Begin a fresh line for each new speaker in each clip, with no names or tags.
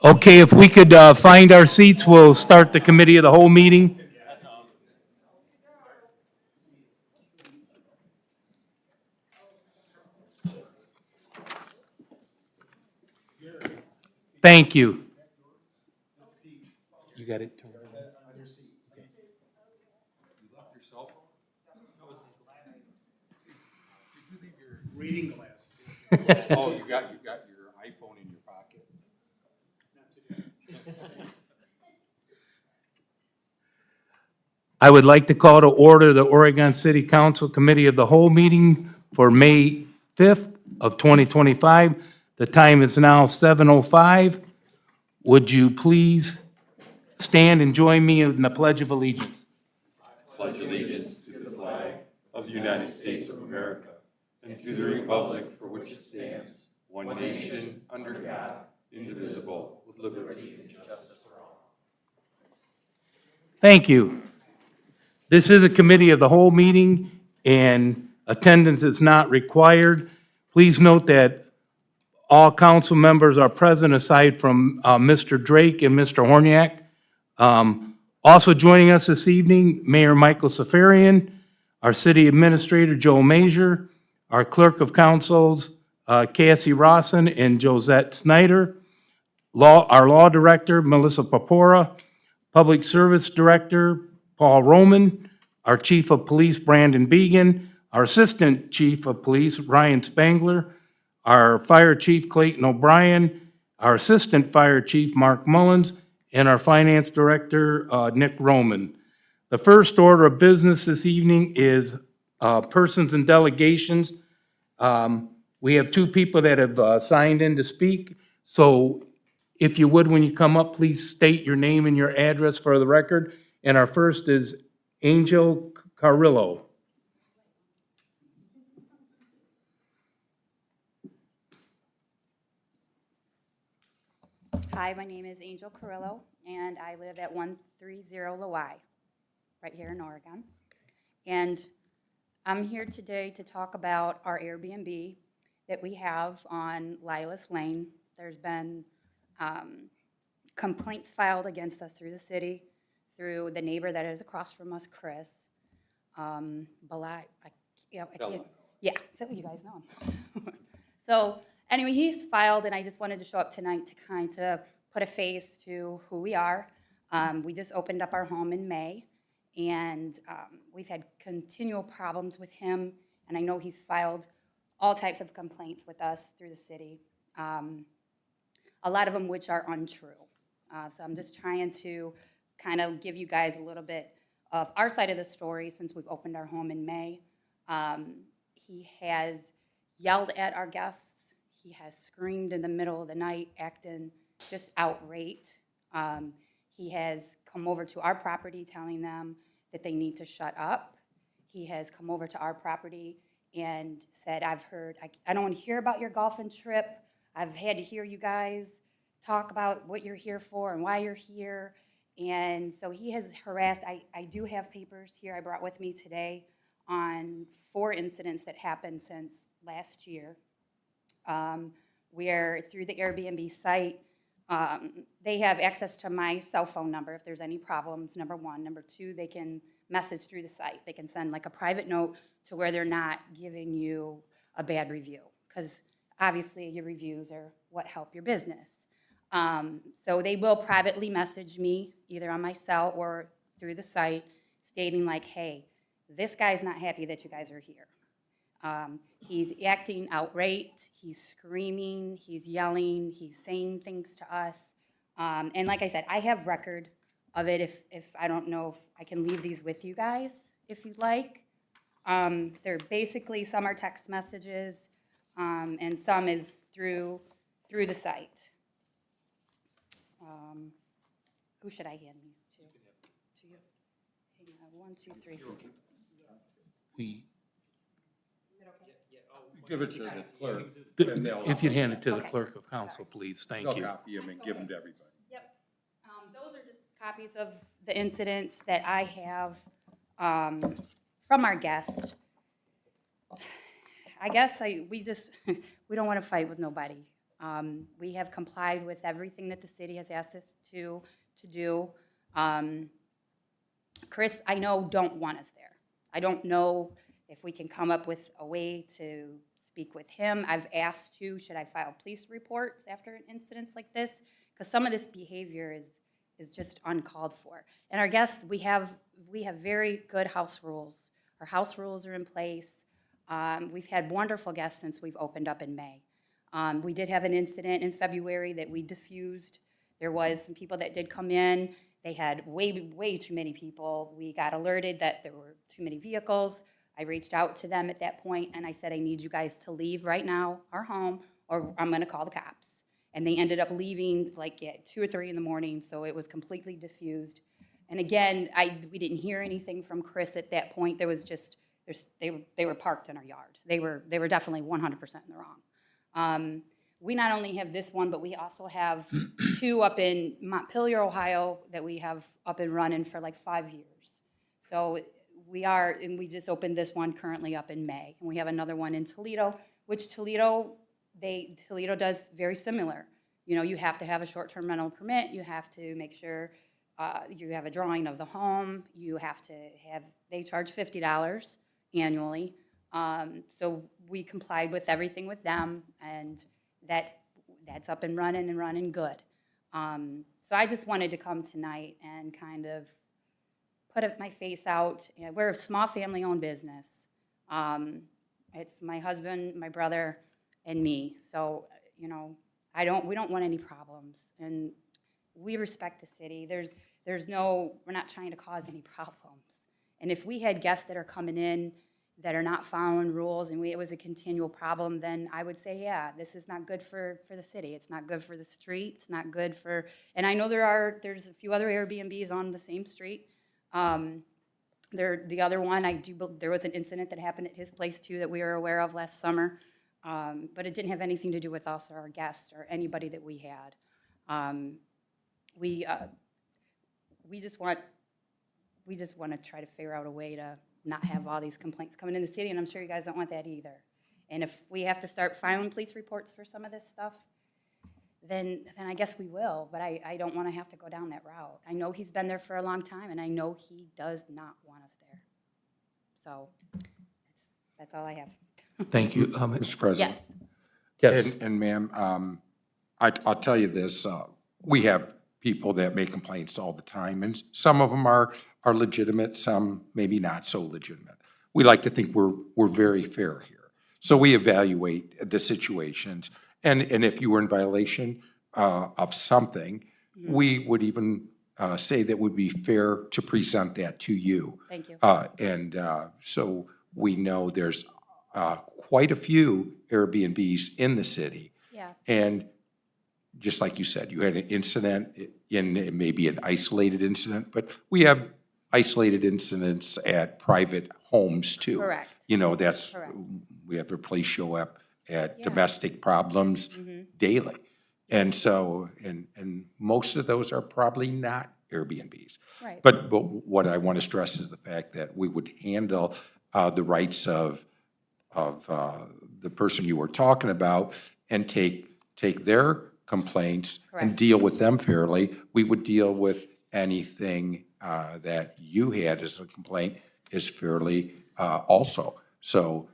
Okay, if we could find our seats, we'll start the committee of the whole meeting. Thank you. You got it? Tony?
Oh, you got your iPhone in your pocket?
I would like to call to order the Oregon City Council Committee of the Whole meeting for May 5th of 2025. The time is now 7:05. Would you please stand and join me in the Pledge of Allegiance?
Pledge allegiance to the flag of the United States of America and to the republic for which it stands, one nation, under God, indivisible, with liberty and justice for all.
Thank you. This is a committee of the whole meeting, and attendance is not required. Please note that all council members are present aside from Mr. Drake and Mr. Horniak. Also joining us this evening, Mayor Michael Safarian, our city administrator, Joe Major, our clerk of councils, Cassie Rawson and Josette Snyder, our law director, Melissa Papora, public service director, Paul Roman, our chief of police, Brandon Began, our assistant chief of police, Ryan Spangler, our fire chief, Clayton O'Brien, our assistant fire chief, Mark Mullins, and our finance director, Nick Roman. The first order of business this evening is persons and delegations. We have two people that have signed in to speak. So if you would, when you come up, please state your name and your address for the record. And our first is Angel Carrillo.
Hi, my name is Angel Carrillo, and I live at 130 Lawai, right here in Oregon. And I'm here today to talk about our Airbnb that we have on Lilas Lane. There's been complaints filed against us through the city, through the neighbor that is across from us, Chris. Balai, I can't, yeah, so you guys know him. So anyway, he's filed, and I just wanted to show up tonight to kind of put a face to who we are. We just opened up our home in May, and we've had continual problems with him, and I know he's filed all types of complaints with us through the city, a lot of them which are untrue. So I'm just trying to kind of give you guys a little bit of our side of the story since we've opened our home in May. He has yelled at our guests. He has screamed in the middle of the night, acting just outraged. He has come over to our property telling them that they need to shut up. He has come over to our property and said, I've heard, I don't want to hear about your golfing trip. I've had to hear you guys talk about what you're here for and why you're here. And so he has harassed, I do have papers here I brought with me today on 4 incidents that happened since last year, where through the Airbnb site, they have access to my cell phone number if there's any problems, number 1. Number 2, they can message through the site. They can send like a private note to where they're not giving you a bad review, because obviously your reviews are what help your business. So they will privately message me either on my cell or through the site stating like, hey, this guy's not happy that you guys are here. He's acting outraged, he's screaming, he's yelling, he's saying things to us. And like I said, I have record of it if I don't know if I can leave these with you guys if you'd like. They're basically, some are text messages, and some is through the site. Who should I hand these to? To you. Hang on, 1, 2, 3, 4.
Give it to the clerk. and they'll-
If you'd hand it to the
Okay.
clerk of council, please, thank
They'll
you.
copy them and give them to everybody.
Yep. Those are just copies of the incidents that I have from our guest. I guess we don't want to fight with nobody. We have complied with everything that the city has asked us to do. Chris, I know, don't want us there. I don't know if we can come up with a way to speak with him. I've asked should I file police reports after incidents like this? Because some of this behavior is just uncalled for. And our guests, we have very good house rules. Our house rules are in place. We've had wonderful guests since we've opened up in May. We did have an incident in February that we diffused. There was some people that did come in. They had way too many people. We got alerted that there were too many vehicles. I reached out to them at that point and I said, I need you guys to leave right now, our home, or I'm gonna call the cops. And they ended up leaving like at 2 or 3 in the morning, so it was completely diffused. And again, we didn't hear anything from Chris at that point. There was just, they were parked in our yard. They were definitely 100% in the wrong. We not only have this one, but we also have 2 up in Montpelier, Ohio, that we have up and running for like 5 years. So and we just opened this one currently up in May. And we have another one in Toledo, which Toledo does very similar. You know, you have to have a short-term rental permit. You have to make sure you have a drawing of the home. You have to they charge $50 annually. So we complied with everything with them, and that's up and running good. So I just wanted to come tonight and kind of put my face out. You know, we're a small family-owned business. It's my husband, my brother, and me. So, you know, we don't want any problems, and we respect the city. We're not trying to cause any problems. And if we had guests that are coming in that are not following rules and it was a continual problem, then I would say, yeah, this is not good for the city. It's not good for the street. It's not good for, and I know there's a few other Airbnbs on the same street. The other one, there was an incident that happened at his place too that we were aware of last summer. But it didn't have anything to do with us or our guests or anybody that we had. We just want to try to figure out a way to not have all these complaints coming in the city, and I'm sure you guys don't want that either. And if we have to start filing police reports for some of this stuff, then I guess we will, but I don't want to have to go down that route. I know he's been there for a long time, and I know he does not want us there. So that's all I have.
Thank you.
Mr. President.
Yes.
Yes.
And ma'am, I'll tell you this, we have people that make complaints all the time, and some of them are legitimate, some maybe not so legitimate. We like to think we're very fair here. So we evaluate the situations, and if you were in violation of something, we would even say that would be fair to present that to you.
Thank you.
So we know there's quite a few Airbnbs in the city.
Yeah.
And just like you said, you had an incident in maybe an isolated incident, but we have isolated incidents at private homes too.
Correct.
You know,
Correct.
we have a police show up at
Yeah.
domestic problems daily. And so, and most of those are probably not Airbnbs.
Right.
But what I want to stress is the fact that we would handle the rights of the person you were talking about and take their complaints and
Correct.
deal with them fairly. We would deal with anything that you had as a complaint as fairly also. So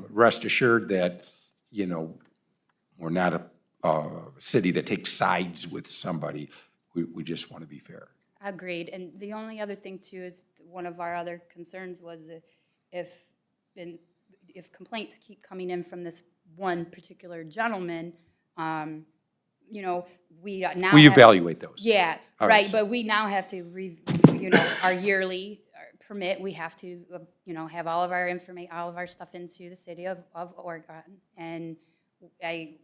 rest assured that, you know, we're not a city that takes sides with somebody. We just want to be fair.
Agreed. And the only other thing too is one of our other concerns was if complaints keep coming in from this one particular gentleman, you know, we now
We
have-
evaluate those.
Yeah,
All right,
right,
so-
but we now have to, our yearly permit, we have to, have all of our stuff into the city of Oregon. And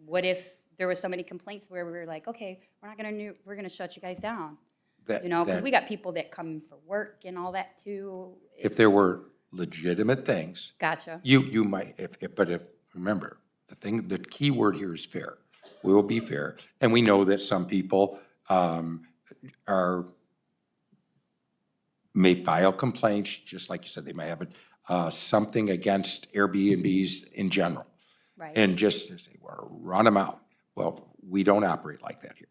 what if there was so many complaints where we were like, okay, we're gonna shut you guys down? Because we got people that come for work and all that too.
If there were legitimate things,
Gotcha.
you might, remember, the key word here is fair. We will be fair. And we know that some people may file complaints, just like you said, they might have something against Airbnbs in general.
Right.
And just say, well, run them out.
Well, we don't operate like that here.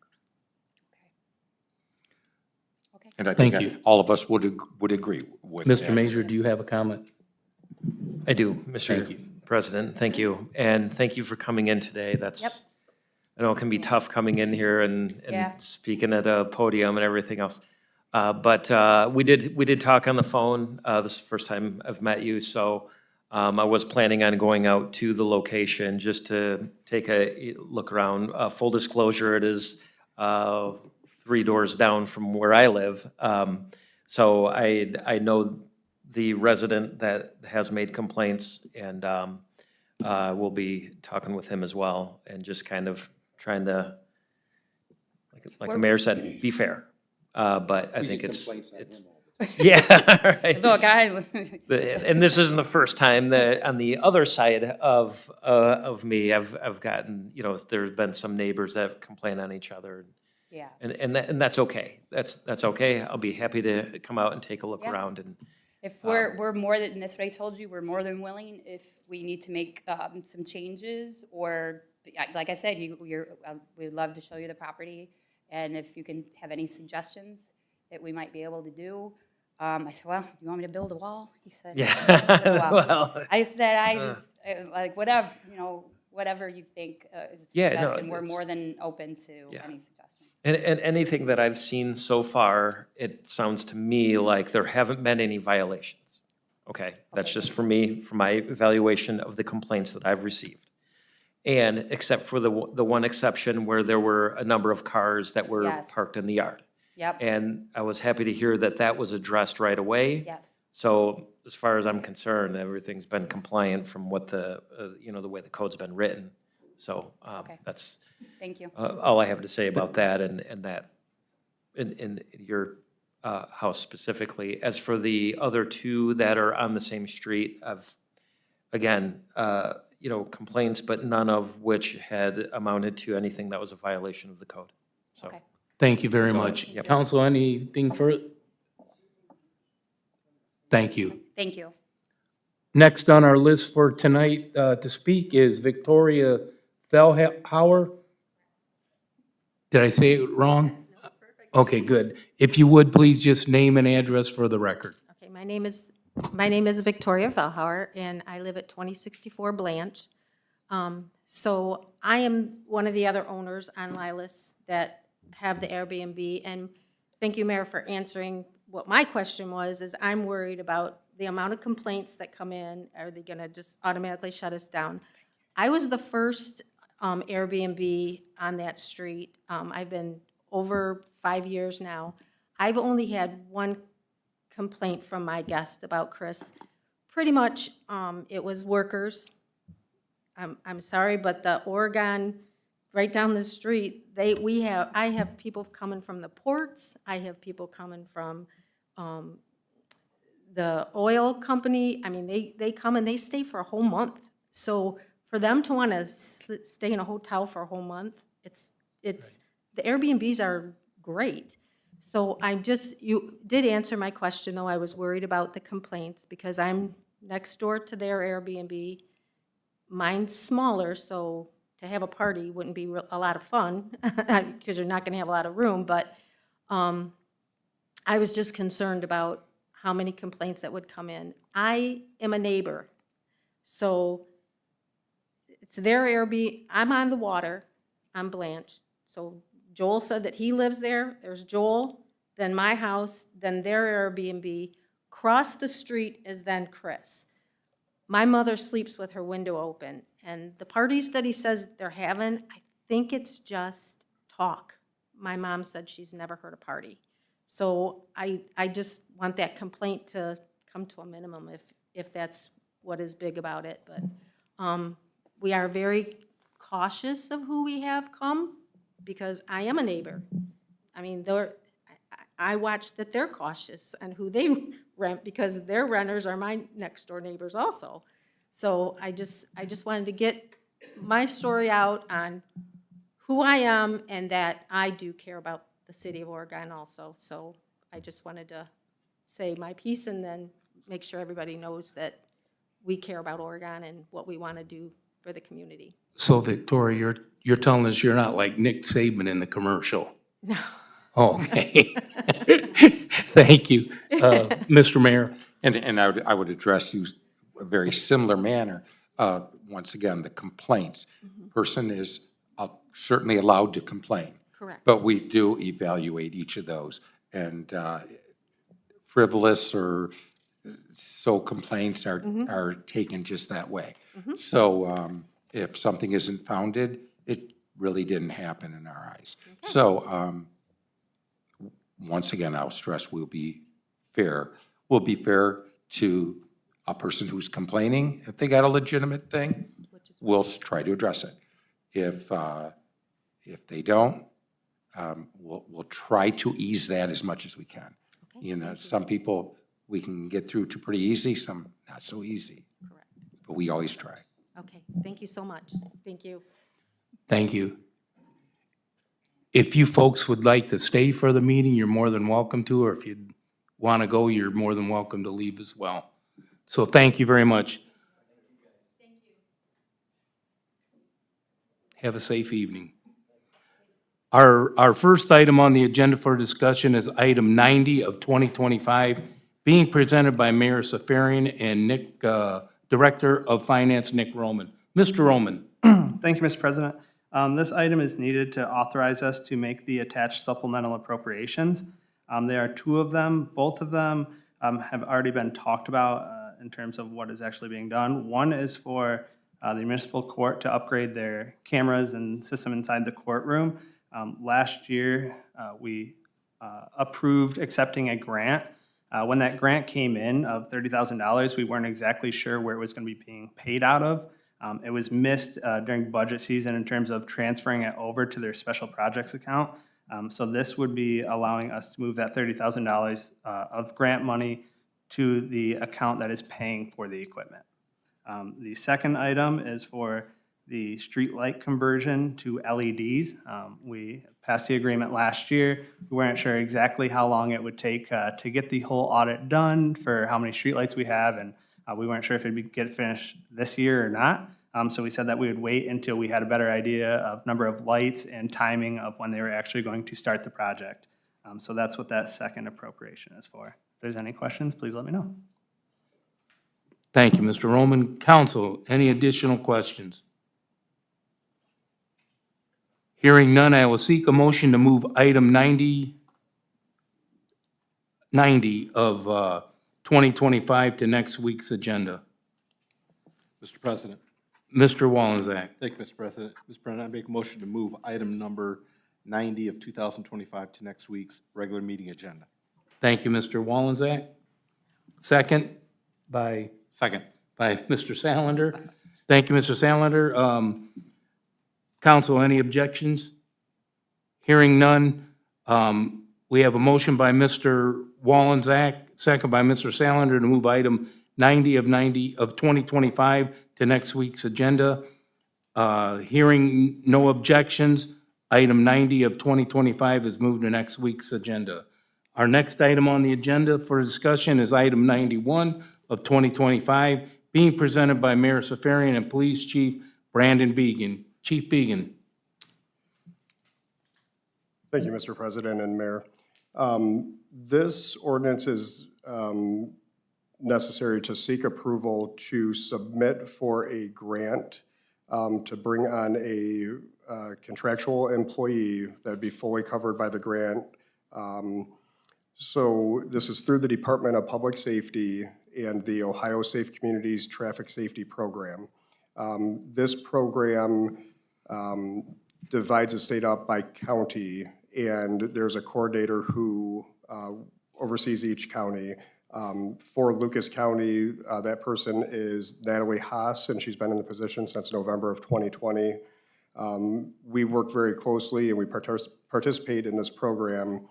Okay.
And I think
Thank you.
all of us would agree with that.
Mr. Major, do you have a comment?
I do,
Thank you.
Mr. President. Thank you. And thank you for coming in today. That's,
Yep.
I know it can be tough coming in here
Yeah.
and speaking at a podium and everything else. But we did talk on the phone. This is the first time I've met you, so I was planning on going out to the location just to take a look around. Full disclosure, it is 3 doors down from where I live. So I know the resident that has made complaints, and we'll be talking with him as well, and just kind of trying to, like the mayor said, be fair. But I think it's, yeah, right.
Look,
And this isn't the first time that on the other side of me, I've gotten, there's been some neighbors that have complained on each other.
yeah.
And that's okay. That's okay. I'll be happy to come out and take a look
Yeah.
around and.
If we're more than, and that's what I told you, we're more than willing if we need to make some changes, or, like I said, we'd love to show you the property, and if you can have any suggestions that we might be able to do. I said, well, you want me to build a wall? He said,
Yeah.
"Well,"
Well,
I said, like, whatever, whatever you think is a
Yeah, no,
suggestion, we're
it's-
more than open to
Yeah.
any suggestions.
And anything that I've seen so far, it sounds to me like there haven't been any violations. Okay, that's just for me, for my evaluation of the complaints that I've received. And except for the one exception where there were a number of cars that were
Yes.
parked in the yard.
Yep,
And I was happy to hear that that was addressed right away.
yes,
So as far as I'm concerned, everything's been compliant from what the way the code's been written. So
Okay.
that's
thank you.
all I have to say about that and that in your house specifically. As for the other 2 that are on the same street, I've, again, complaints, but none of which had amounted to anything that was a violation of the code. So,
Okay.
Thank you very much.
Yep.
Council, anything further? Thank you.
Thank you.
Next on our list for tonight to speak is Victoria Fellhauer. Did I say it wrong? Okay, good. If you would, please just name and address for the record.
Okay, my name is Victoria Fellhauer, and I live at 2064 Blanche. So I am one of the other owners on Lilas that have the Airbnb, and thank you, Mayor, for answering what my question was, is I'm worried about the amount of complaints that come in. Are they gonna just automatically shut us down? I was the first Airbnb on that street. I've been over 5 years now. I've only had one complaint from my guest about Chris. Pretty much, it was workers. I'm sorry, but the Oregon, right down the street, I have people coming from the ports. I have people coming from the oil company. I mean, they come and they stay for a whole month. So for them to want to stay in a hotel for a whole month, the Airbnbs are great. So you did answer my question, though. I was worried about the complaints because I'm next door to their Airbnb. Mine's smaller, so to have a party wouldn't be a lot of fun because you're not going to have a lot of room. But I was just concerned about how many complaints that would come in. I am a neighbor, so it's their Airbnb. I'm on the water. I'm Blanche. So Joel said that he lives there. There's Joel, then my house, then their Airbnb. Across the street is then Chris. My mother sleeps with her window open, and the parties that he says they're having, I think it's just talk. My mom said she's never heard a party. So I just want that complaint to come to a minimum if that's what is big about it. But we are very cautious of who we have come because I am a neighbor. I mean, I watch that they're cautious on who they rent because their renters are my next door neighbors also. So I just wanted to get my story out on who I am and that I do care about the city of Oregon also. So I just wanted to say my piece and then make sure everybody knows that we care about Oregon and what we want to do for the community.
So Victoria, you're telling us you're not like Nick Saban in the commercial? No. Okay. Thank you. Mr. Mayor?
And I would address you a very similar manner. Once again, the complaints. Person is certainly allowed to complain.
Correct.
But we do evaluate each of those. And frivolous or so complaints are taken just that way. So if something isn't founded, it really didn't happen in our eyes. So once again, I'll stress we'll be fair. We'll be fair to a person who's complaining. If they got a legitimate thing, we'll try to address it. If they don't, we'll try to ease that as much as we can. You know, some people we can get through to pretty easy, some not so easy.
Correct.
But we always try.
Okay, thank you so much. Thank you.
Thank you. If you folks would like to stay for the meeting, you're more than welcome to, or if you want to go, you're more than welcome to leave as well. So thank you very much. Thank you. Have a safe evening. Our first item on the agenda for discussion is item 90 of 2025, being presented by Mayor Safarian and Nick, Director of Finance, Nick Roman. Mr. Roman.
Thank you, Mr. President. This item is needed to authorize us to make the attached supplemental appropriations. There are two of them. Both of them have already been talked about in terms of what is actually being done. One is for the municipal court to upgrade their cameras and system inside the courtroom. Last year, we approved accepting a grant. When that grant came in of $30,000, we weren't exactly sure where it was going to be being paid out of. It was missed during budget season in terms of transferring it over to their special projects account. So this would be allowing us to move that $30,000 of grant money to the account that is paying for the equipment. The second item is for the street light conversion to LEDs. We passed the agreement last year. We weren't sure exactly how long it would take to get the whole audit done for how many streetlights we have, and we weren't sure if it'd get finished this year or not. So we said that we would wait until we had a better idea of number of lights and timing of when they were actually going to start the project. So that's what that second appropriation is for. If there's any questions, please let me know.
Thank you, Mr. Roman. Council, any additional questions? Hearing none, I will seek a motion to move item 90 of 2025 to next week's agenda.
Mr. President.
Mr. Wallenczak.
Thank you, Mr. President. Mr. President, I make a motion to move item number 90 of 2025 to next week's regular meeting agenda.
Thank you, Mr. Wallenczak. Second by
Second.
Mr. Salander. Thank you, Mr. Salander. Council, any objections? Hearing none, we have a motion by Mr. Wallenczak, second by Mr. Salander to move item 90 of 2025 to next week's agenda. Hearing no objections, item 90 of 2025 is moved to next week's agenda. Our next item on the agenda for discussion is item 91 of 2025, being presented by Mayor Safarian and Police Chief Brandon Began. Chief Began.
Thank you, Mr. President and Mayor. This ordinance is necessary to seek approval to submit for a grant to bring on a contractual employee that would be fully covered by the grant. So this is through the Department of Public Safety and the Ohio Safe Communities Traffic Safety Program. This program divides the state up by county, and there's a coordinator who oversees each county. For Lucas County, that person is Natalie Haas, and she's been in the position since November of 2020. We work very closely and we participate in this program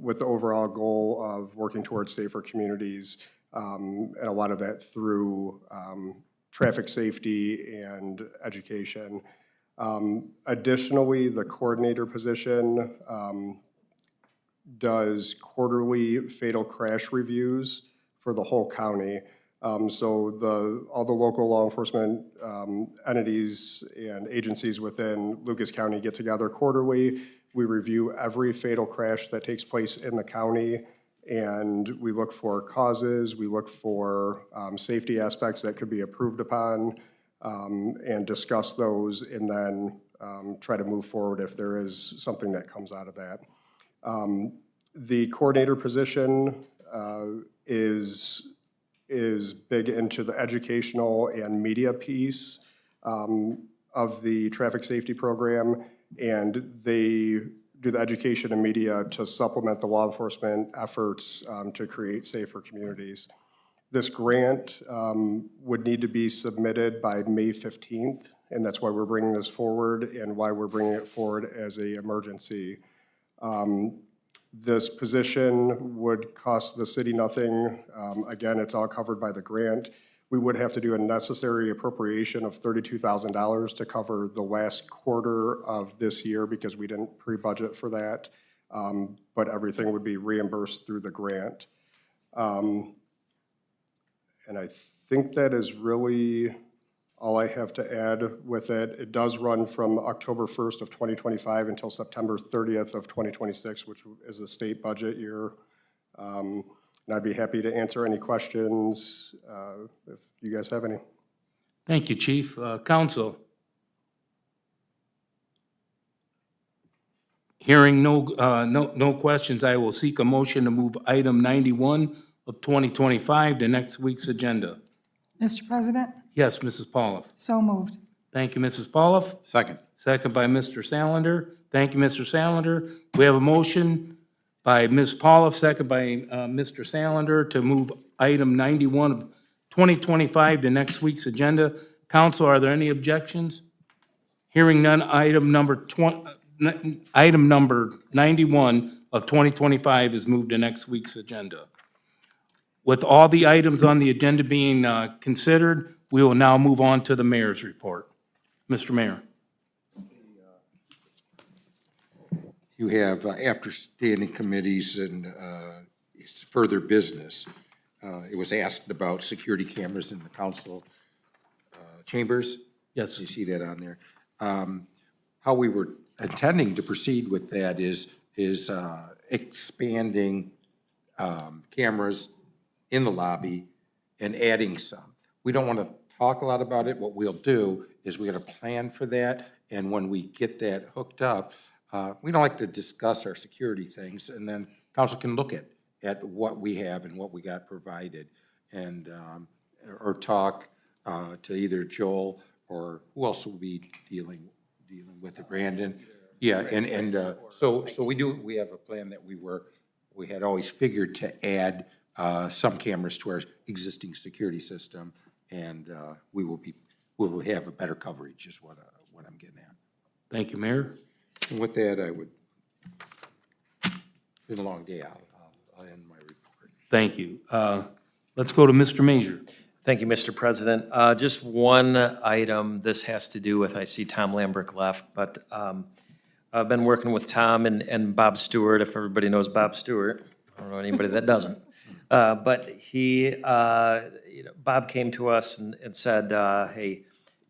with the overall goal of working towards safer communities, and a lot of that through traffic safety and education. Additionally, the coordinator position does quarterly fatal crash reviews for the whole county. So all the local law enforcement entities and agencies within Lucas County get together quarterly. We review every fatal crash that takes place in the county, and we look for causes, we look for safety aspects that could be improved upon, and discuss those, and then try to move forward if there is something that comes out of that. The coordinator position is big into the educational and media piece of the traffic safety program, and they do the education and media to supplement the law enforcement efforts to create safer communities. This grant would need to be submitted by May 15th, and that's why we're bringing this forward and why we're bringing it forward as an emergency. This position would cost the city nothing. Again, it's all covered by the grant. We would have to do a necessary appropriation of $32,000 to cover the last quarter of this year because we didn't pre-budget for that. But everything would be reimbursed through the grant. And I think that is really all I have to add with it. It does run from October 1st of 2025 until September 30th of 2026, which is a state budget year. And I'd be happy to answer any questions if you guys have any.
Thank you, Chief. Council? Hearing no questions, I will seek a motion to move item 91 of 2025 to next week's agenda.
Mr. President,
Yes, Mrs. Pauloff.
so moved.
Thank you, Mrs. Pauloff.
Second.
Second by Mr. Salander. Thank you, Mr. Salander. We have a motion by Ms. Pauloff, second by Mr. Salander, to move item 91 of 2025 to next week's agenda. Council, are there any objections? Hearing none, item number 91 of 2025 is moved to next week's agenda. With all the items on the agenda being considered, we will now move on to the mayor's report. Mr. Mayor.
You have, after standing committees and further business, it was asked about security cameras in the council chambers.
Yes.
You see that on there. How we were intending to proceed with that is expanding cameras in the lobby and adding some. We don't want to talk a lot about it. What we'll do is we're going to plan for that, and when we get that hooked up, we don't like to discuss our security things, and then council can look at what we have and what we got provided, and or talk to either Joel or who else will be dealing with it, Brandon. Yeah, and so we have a plan that we had always figured to add some cameras to our existing security system, and we will have a better coverage is what I'm getting at.
Thank you, Mayor.
And with that, it's been a long day. I'll end my report.
Thank you. Let's go to Mr. Major.
Thank you, Mr. President. Just one item. This has to do with, I see Tom Lambrick left, but I've been working with Tom and Bob Stewart, if everybody knows Bob Stewart. I don't know anybody that doesn't. But Bob came to us and said, hey,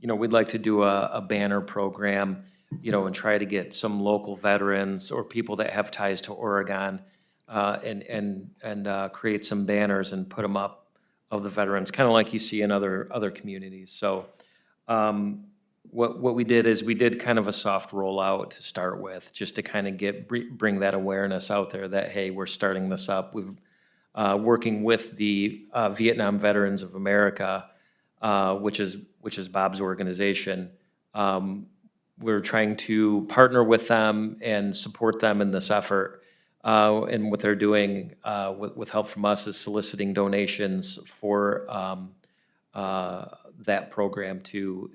we'd like to do a banner program, and try to get some local veterans or people that have ties to Oregon, and create some banners and put them up of the veterans, kind of like you see in other communities. So what we did is we did kind of a soft rollout to start with, just to kind of bring that awareness out there that, hey, we're starting this up. We've working with the Vietnam Veterans of America, which is Bob's organization. We're trying to partner with them and support them in this effort. And what they're doing with help from us is soliciting donations for that program to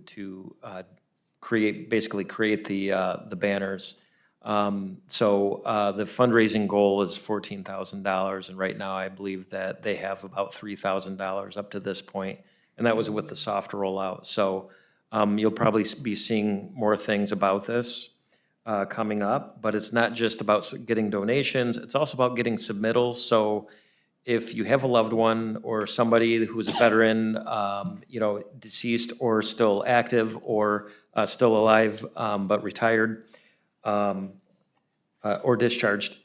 create the banners. So the fundraising goal is $14,000, and right now I believe that they have about $3,000 up to this point, and that was with the soft rollout. So you'll probably be seeing more things about this coming up, but it's not just about getting donations, it's also about getting submittals. So if you have a loved one or somebody who's a veteran, deceased or still active or still alive, but retired or discharged,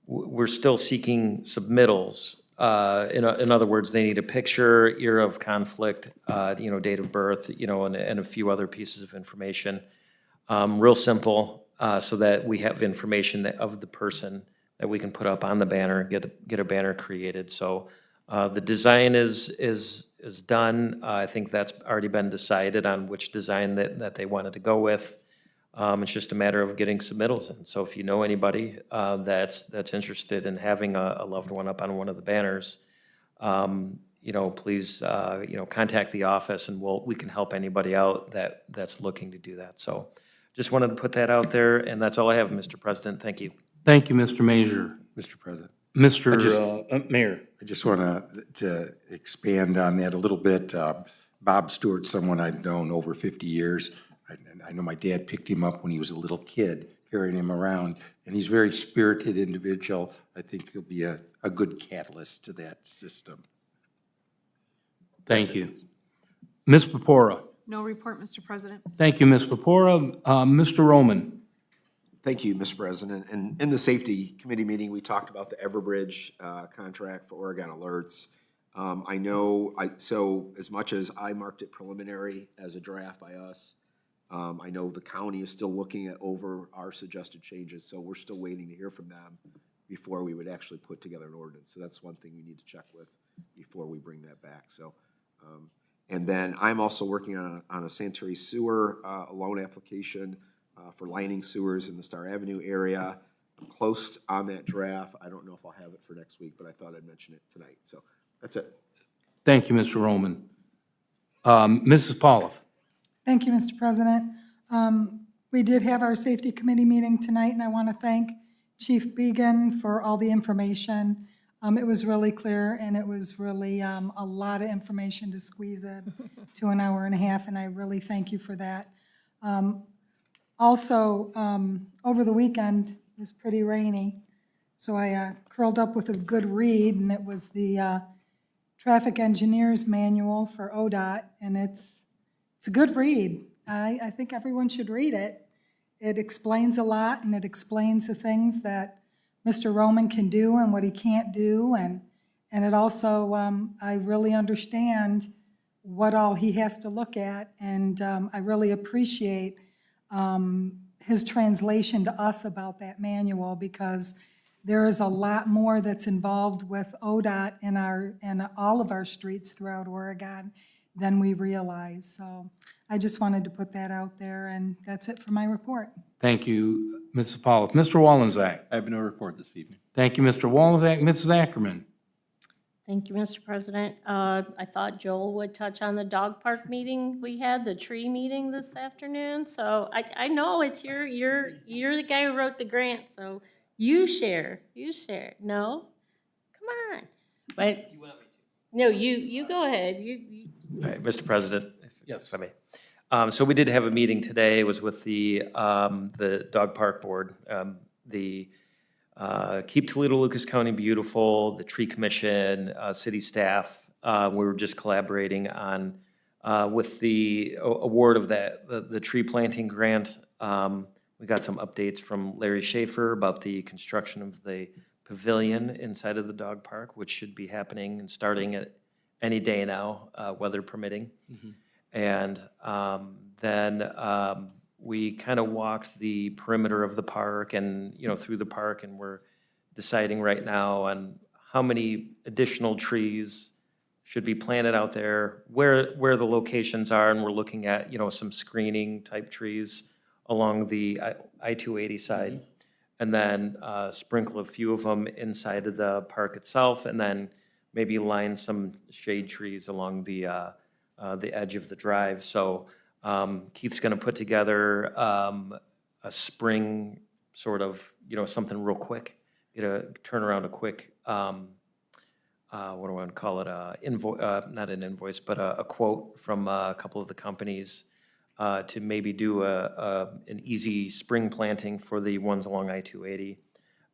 we're still seeking submittals. In other words, they need a picture, year of conflict, date of birth, and a few other pieces of information. Real simple, so that we have information of the person that we can put up on the banner, get a banner created. So the design is done. I think that's already been decided on which design that they wanted to go with. It's just a matter of getting submittals in. So if you know anybody that's interested in having a loved one up on one of the banners, please contact the office, and we can help anybody out that's looking to do that. So just wanted to put that out there, and that's all I have, Mr. President. Thank you.
Thank you, Mr. Major.
Mr. President.
Mr. Mayor.
I just want to expand on that a little bit. Bob Stewart, someone I've known over 50 years. I know my dad picked him up when he was a little kid, carrying him around, and he's a very spirited individual. I think he'll be a good catalyst to that system.
Thank you. Ms. Purpura.
No report, Mr. President.
Thank you, Ms. Purpura. Mr. Roman.
Thank you, Mr. President. And in the Safety Committee meeting, we talked about the Everbridge contract for Oregon Alerts. So as much as I marked it preliminary as a draft by us, I know the county is still looking at over our suggested changes, so we're still waiting to hear from them before we would actually put together an ordinance. So that's one thing we need to check with before we bring that back. So, and then I'm also working on a sanitary sewer loan application for lining sewers in the Star Avenue area. I'm close on that draft. I don't know if I'll have it for next week, but I thought I'd mention it tonight. So that's it.
Thank you, Mr. Roman. Mrs. Pauloff.
Thank you, Mr. President. We did have our Safety Committee meeting tonight, and I want to thank Chief Began for all the information. It was really clear, and it was really a lot of information to squeeze in to an hour and a half, and I really thank you for that. Also, over the weekend, it was pretty rainy, so I curled up with a good read, and it was the Traffic Engineers Manual for ODOT, and it's a good read. I think everyone should read it. It explains a lot, and it explains the things that Mr. Roman can do and what he can't do, and it also, I really understand what all he has to look at, and I really appreciate his translation to us about that manual, because there is a lot more that's involved with ODOT in all of our streets throughout Oregon than we realize. So I just wanted to put that out there, and that's it for my report.
Thank you, Mrs. Pauloff. Mr. Wallenczak.
I have no report this evening.
Thank you, Mr. Wallenczak. Mrs. Ackerman.
Thank you, Mr. President. I thought Joel would touch on the dog park meeting we had, the tree meeting this afternoon. So I know it's you're the guy who wrote the grant, so you share. No? Come on. But you want me to. No, you go ahead. You.
All right, Mr. President,
Yes.
if I may. So we did have a meeting today. It was with the Dog Park Board, the Keep Toledo Lucas County Beautiful, the Tree Commission, city staff. We were just collaborating on, with the award of the tree planting grant. We got some updates from Larry Schaefer about the construction of the pavilion inside of the dog park, which should be happening and starting at any day now, weather permitting. And then we kind of walked the perimeter of the park and, through the park, and we're deciding right now on how many additional trees should be planted out there, where the locations are, and we're looking at, some screening type trees along the I-280 side, and then sprinkle a few of them inside of the park itself, and then maybe line some shade trees along the edge of the drive. So Keith's going to put together a spring sort of, something real quick, turn around a quick, what do I want to call it, not an invoice, but a quote from a couple of the companies to maybe do an easy spring planting for the ones along I-280.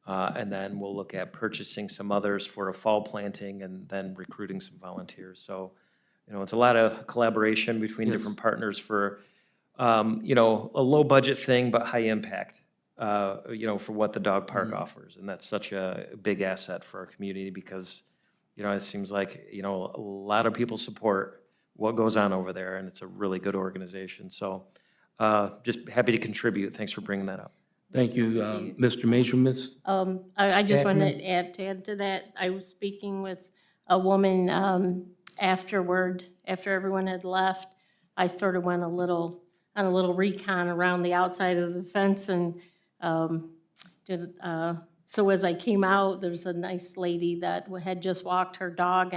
And then we'll look at purchasing some others for a fall planting and then recruiting some volunteers. So, it's a lot of collaboration between different partners for, a low budget thing, but high impact, for what the dog park offers. And that's such a big asset for our community because, it seems like, a lot of people support what goes on over there, and it's a really good organization. So just happy to contribute. Thanks for bringing that up.
Thank you, Mr. Major.
I just
Ackman?
wanted to add to that. I was speaking with a woman afterward, after everyone had left. I sort of went on a little recon around the outside of the fence and so as I came out, there was a nice lady that had just walked her dog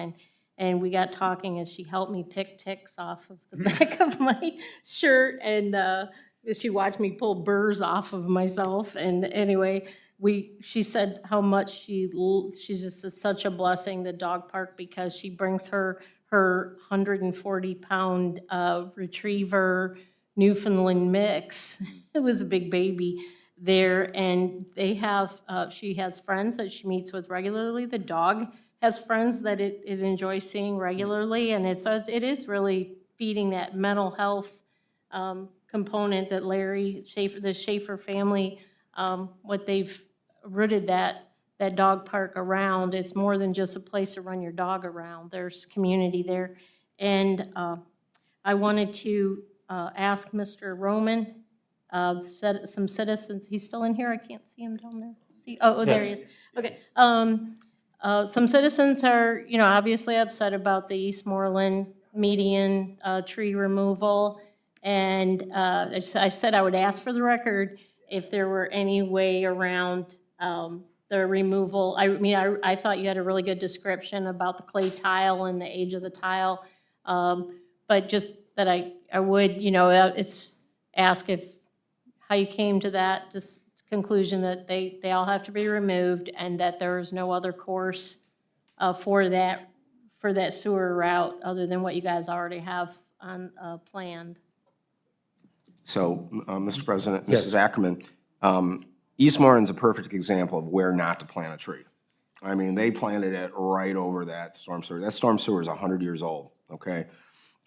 and we got talking and she helped me pick ticks off of the back of my shirt and she watched me pull burrs off of myself. And anyway, she said how much she's just such a blessing, the dog park, because she brings her 140-pound retriever Newfoundland mix. It was a big baby there, and they have, she has friends that she meets with regularly. The dog has friends that it enjoys seeing regularly, and it is really feeding that mental health component that Larry Schaefer, the Schaefer family, what they've rooted that dog park around. It's more than just a place to run your dog around. There's community there. And I wanted to ask Mr. Roman, some citizens, he's still in here? I can't see him down there. There he is. Okay. Some citizens are, obviously upset about the Eastmoreland median tree removal. And I said I would ask for the record if there were any way around the removal. I thought you had a really good description about the clay tile and the age of the tile. But just that I would, it's ask how you came to that conclusion that they all have to be removed and that there is no other course for that sewer route other than what you guys already have on planned.
So, Mr. President, Mrs. Ackerman, Eastmoreland's a perfect example of where not to plant a tree. I mean, they planted it right over that storm sewer. That storm sewer is 100 years old, okay?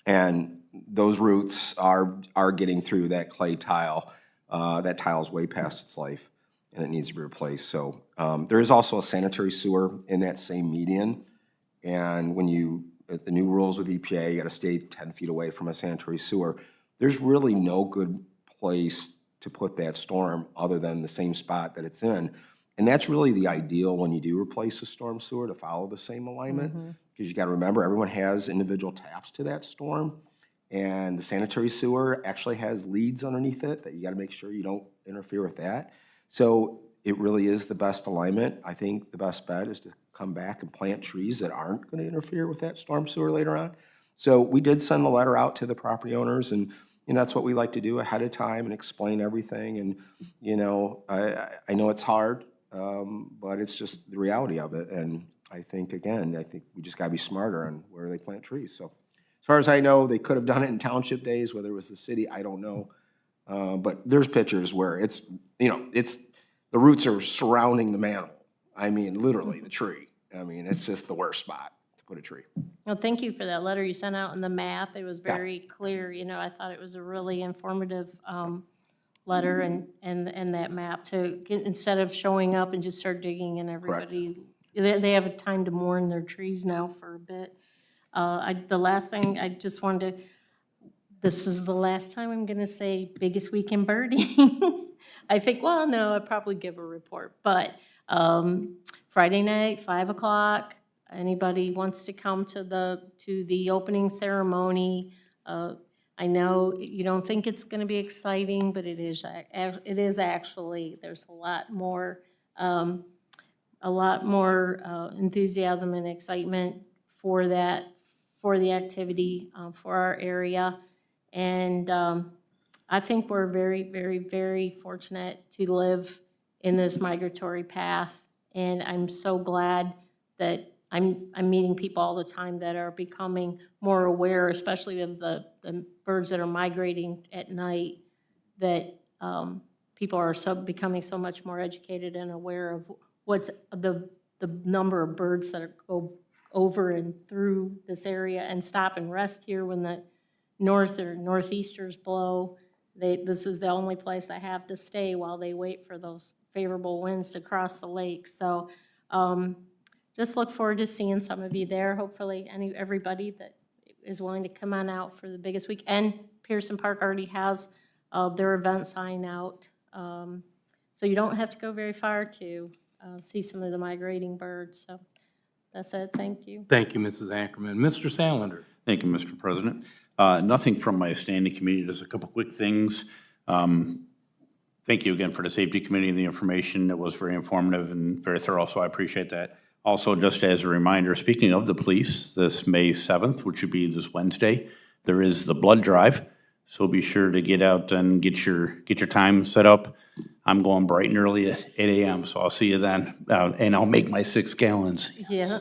And those roots are getting through that clay tile. That tile's way past its life, and it needs to be replaced. So there is also a sanitary sewer in that same median. And when the new rules with EPA, you gotta stay 10 feet away from a sanitary sewer. There's really no good place to put that storm other than the same spot that it's in. And that's really the ideal when you do replace a storm sewer, to follow the same alignment. Because you gotta remember, everyone has individual taps to that storm. And the sanitary sewer actually has leads underneath it that you gotta make sure you don't interfere with that. So it really is the best alignment. I think the best bet is to come back and plant trees that aren't gonna interfere with that storm sewer later on. So we did send the letter out to the property owners, and that's what we like to do ahead of time and explain everything. And, I know it's hard, but it's just the reality of it. And I think we just gotta be smarter on where they plant trees. So as far as I know, they could have done it in township days, whether it was the city, I don't know. But there's pictures where it's the roots are surrounding the manhole. I mean, literally the tree. I mean, it's just the worst spot to put a tree.
Well, thank you for that letter you sent out and the map. It was very clear. I thought it was a really informative letter and that map instead of showing up and just start digging and everybody, they have a time to mourn their trees now for a bit. The last thing I just wanted to, this is the last time I'm gonna say biggest week in birding. I think, well, no, I'd probably give a report, but Friday night, 5 o'clock, anybody wants to come to the opening ceremony. I know you don't think it's gonna be exciting, but it is actually. There's a lot more enthusiasm and excitement for the activity for our area. And I think we're very, very, very fortunate to live in this migratory path. And I'm so glad that I'm meeting people all the time that are becoming more aware, especially of the birds that are migrating at night, that people are becoming so much more educated and aware of what's the number of birds that go over and through this area and stop and rest here when the north or northeasters blow. This is the only place they have to stay while they wait for those favorable winds to cross the lake. So just look forward to seeing some of you there. Hopefully, everybody that is willing to come on out for the biggest week. And Pearson Park already has their event sign out. So you don't have to go very far to see some of the migrating birds. So that's it. Thank you.
Thank you, Mrs. Ackerman. Mr. Salander?
Thank you, Mr. President. Nothing from my standing committee, just a couple quick things. Thank you again for the safety committee and the information. It was very informative and very thorough, so I appreciate that. Also, just as a reminder, speaking of the police, this May 7th, which would be this Wednesday, there is the blood drive. So be sure to get out and get your time set up. I'm going bright and early at 8 a.m., so I'll see you then. And I'll make my 6 gallons.
Yeah.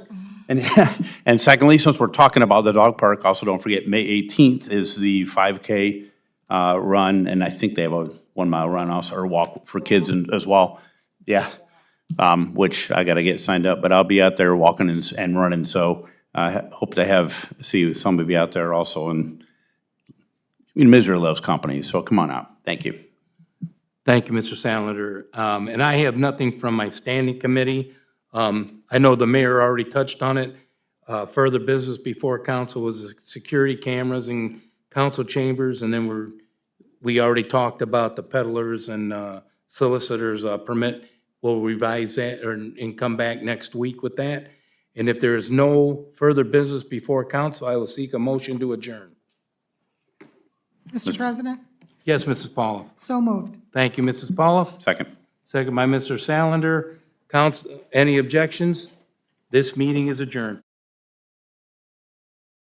And secondly, since we're talking about the dog park, also don't forget, May 18th is the 5K run, and I think they have a 1 mile run also, or walk for kids as well. Yeah, which I gotta get signed up, but I'll be out there walking and running, so I hope to see some of you out there also. And Missouri loves company, so come on out. Thank you.
Thank you, Mr. Salander. And I have nothing from my standing committee. I know the mayor already touched on it. Further business before council was security cameras in council chambers, and then we already talked about the peddlers and solicitors permit. We'll revise that and come back next week with that. And if there is no further business before council, I will seek a motion to adjourn.
Mr. President,
Yes, Mrs. Pauloff.
so moved.
Thank you, Mrs. Pauloff.
Second.
Second by Mr. Salander. Council, any objections? This meeting is adjourned.